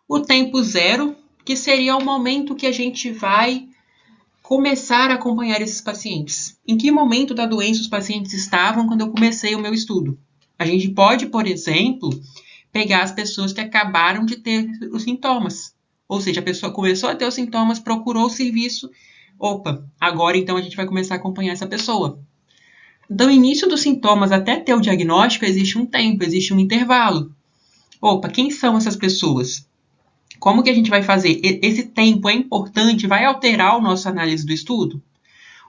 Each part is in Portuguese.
o tempo zero, que seria o momento que a gente vai começar a acompanhar esses pacientes. Em que momento da doença os pacientes estavam quando eu comecei o meu estudo? A gente pode, por exemplo, pegar as pessoas que acabaram de ter os sintomas. Ou seja, a pessoa começou a ter os sintomas, procurou o serviço. Opa, agora então a gente vai começar a acompanhar essa pessoa. Do início dos sintomas até ter o diagnóstico, existe um tempo, existe um intervalo. Opa, quem são essas pessoas? Como que a gente vai fazer? Esse tempo é importante? Vai alterar a nossa análise do estudo?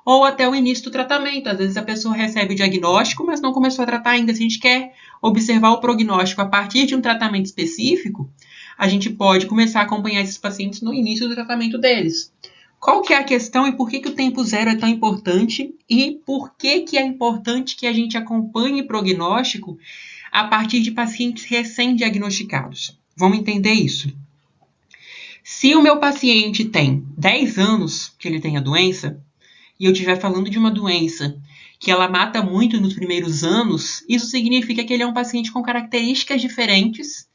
Ou até o início do tratamento. Às vezes a pessoa recebe o diagnóstico, mas não começou a tratar ainda. Se a gente quer observar o prognóstico a partir de um tratamento específico, a gente pode começar a acompanhar esses pacientes no início do tratamento deles. Qual que é a questão e por que o tempo zero é tão importante e por que é importante que a gente acompanhe o prognóstico a partir de pacientes recém-diagnosticados? Vamos entender isso. Se o meu paciente tem 10 anos que ele tem a doença, e eu estiver falando de uma doença que ela mata muito nos primeiros anos, isso significa que ele é um paciente com características diferentes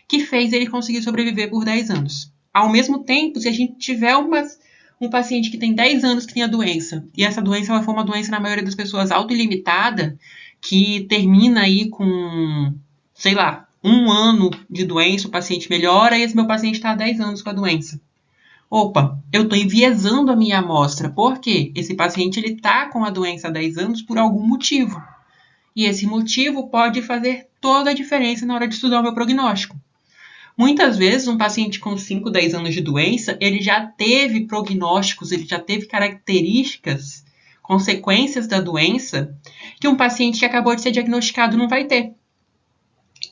que fez ele conseguir sobreviver por 10 anos. Ao mesmo tempo, se a gente tiver um paciente que tem 10 anos que tem a doença, e essa doença ela for uma doença, na maioria das pessoas, autolimitada, que termina aí com, sei lá, 1 ano de doença, o paciente melhora, e esse meu paciente está há 10 anos com a doença. Opa, eu estou enviesando a minha amostra. Por quê? Esse paciente está com a doença há 10 anos por algum motivo. E esse motivo pode fazer toda a diferença na hora de estudar o meu prognóstico. Muitas vezes, um paciente com 5, 10 anos de doença, ele já teve prognósticos, ele já teve características, consequências da doença, que um paciente que acabou de ser diagnosticado não vai ter.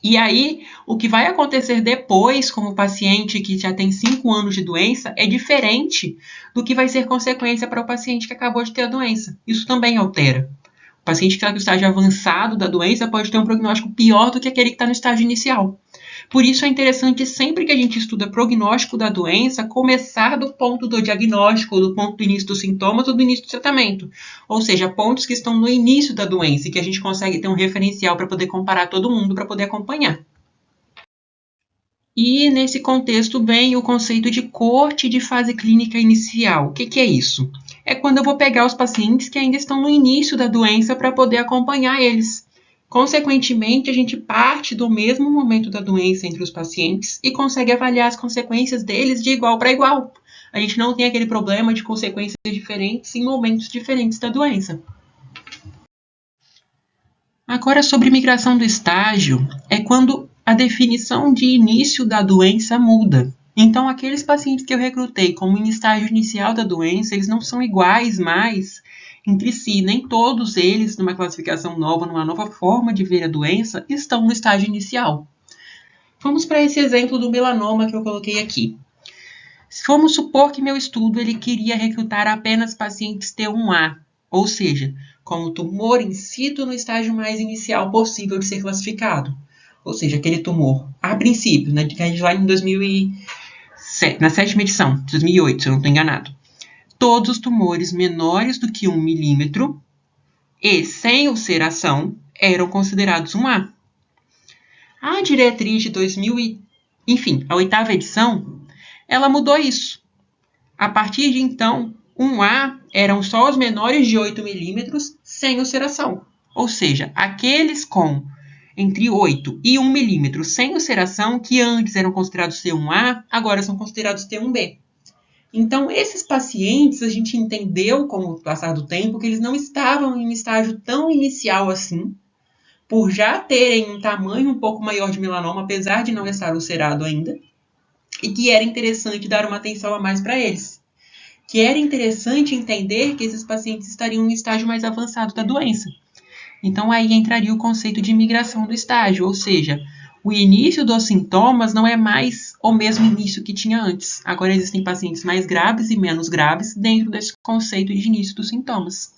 E aí, o que vai acontecer depois com o paciente que já tem 5 anos de doença é diferente do que vai ser consequência para o paciente que acabou de ter a doença. Isso também altera. O paciente que está no estágio avançado da doença pode ter um prognóstico pior do que aquele que está no estágio inicial. Por isso é interessante, sempre que a gente estuda prognóstico da doença, começar do ponto do diagnóstico, do ponto do início dos sintomas ou do início do tratamento. Ou seja, pontos que estão no início da doença e que a gente consegue ter um referencial para poder comparar todo mundo, para poder acompanhar. E nesse contexto vem o conceito de corte de fase clínica inicial. O que é isso? É quando eu vou pegar os pacientes que ainda estão no início da doença para poder acompanhar eles. Consequentemente, a gente parte do mesmo momento da doença entre os pacientes e consegue avaliar as consequências deles de igual para igual. A gente não tem aquele problema de consequências diferentes em momentos diferentes da doença. Agora, sobre migração do estágio, é quando a definição de início da doença muda. Então, aqueles pacientes que eu recrutei como em estágio inicial da doença, eles não são iguais mais entre si. Nem todos eles, numa classificação nova, numa nova forma de ver a doença, estão no estágio inicial. Vamos para esse exemplo do melanoma que eu coloquei aqui. Vamos supor que meu estudo ele queria recrutar apenas pacientes T1A, ou seja, com o tumor in situ no estágio mais inicial possível de ser classificado. Ou seja, aquele tumor, a princípio, né, que a gente lá em 2007, na 7ª edição, 2008, se eu não estou enganado. Todos os tumores menores do que 1 milímetro e sem ulceração eram considerados um A. A diretriz de 2000 enfim, a 8ª edição, ela mudou isso. A partir de então, 1A eram só os menores de 8 milímetros sem ulceração. Ou seja, aqueles com entre 8 e 1 milímetro sem ulceração, que antes eram considerados T1A, agora são considerados T1B. Então, esses pacientes, a gente entendeu com o passar do tempo que eles não estavam em um estágio tão inicial assim, por já terem um tamanho um pouco maior de melanoma, apesar de não estar ulcerado ainda, e que era interessante dar uma atenção a mais para eles. Que era interessante entender que esses pacientes estariam em um estágio mais avançado da doença. Então, aí entraria o conceito de migração do estágio, ou seja, o início dos sintomas não é mais o mesmo início que tinha antes. Agora existem pacientes mais graves e menos graves dentro desse conceito de início dos sintomas.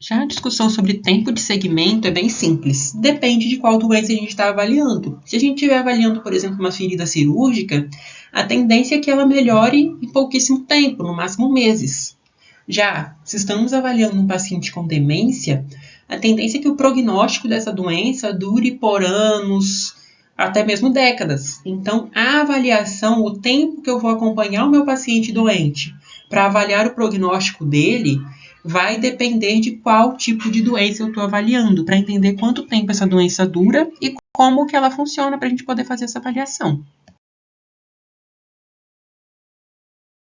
Já a discussão sobre tempo de segmento é bem simples. Depende de qual doença a gente está avaliando. Se a gente estiver avaliando, por exemplo, uma ferida cirúrgica, a tendência é que ela melhore em pouquíssimo tempo, no máximo meses. Já, se estamos avaliando um paciente com demência, a tendência é que o prognóstico dessa doença dure por anos, até mesmo décadas. Então, a avaliação, o tempo que eu vou acompanhar o meu paciente doente para avaliar o prognóstico dele, vai depender de qual tipo de doença eu estou avaliando, para entender quanto tempo essa doença dura e como que ela funciona para a gente poder fazer essa avaliação.